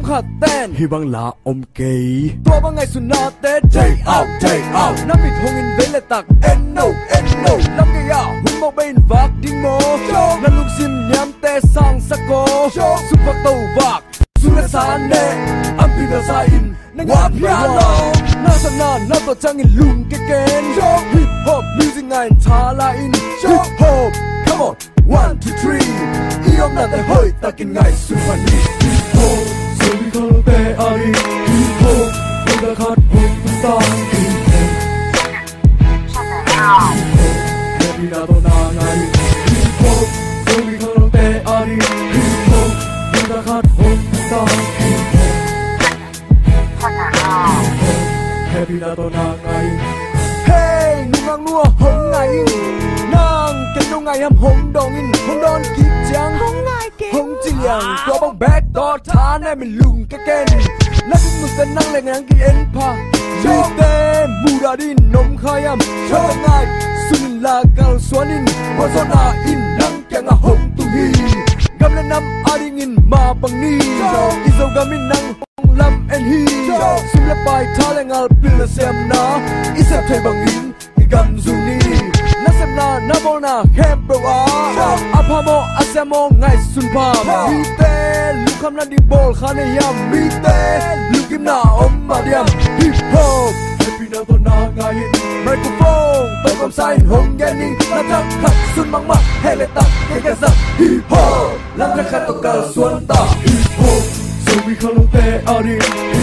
ขาดเต้นฮีบังลาอมเกยตัวบางไงสุนาเต้น Take out น้ำปิดหงอินเวลเลตัก Eno ลำกะยาหุ่นโมเป็นวักดิงโมนั่นลูกซิมยำเตะสังสะโกสุภโตวักสุรสานเนอัมพินาซาอินวาพิอาโนน่าสนานน่าตัวจังอินลุงเกเกนฮิปฮอปมิวสิกไงทาลาอินฮิปฮอป come on 1 2 3อียอมน่าแต่เฮ้ยตะกินไงสุพรรณีฮิปฮอปสวิคาโลเตอารีฮิปฮอปคนละคัดหุ่นตาฮิปฮอปHappy na to na ngai hip hop so we khalo te ari hip hop da khat hop ta hip hop Happy na to na ngai Hey nung nua hong ngai nang ken nung ngai ham hong dong in hong don kip chang hong ngai ke hong chiang to bang back to tha na min lung ke ken na kum nu sen nang le ngang ki en pa mi te mu da din nom khayam cho ngai Sun la gal swanin wazona in lang kyang a hong tu hi gamle nam aring in ma pang ni izo gamin nang hong lam en hi sim le pai thalengal pil sem na isap thai bang in gam zu ni na sem na na mo na khem pro a aphamo asemo ngai sun pa mi te lu kham na ding bol khane yam mi te lu kim na om ma diam hip hop happy na to na ngai microphone tôi không sai hồng nghe ninh là chắc khắc xuân măng măng hay lệ tắc cái giặc hip hop làm cho khát tôi cả xuân ta hip hop so we call it the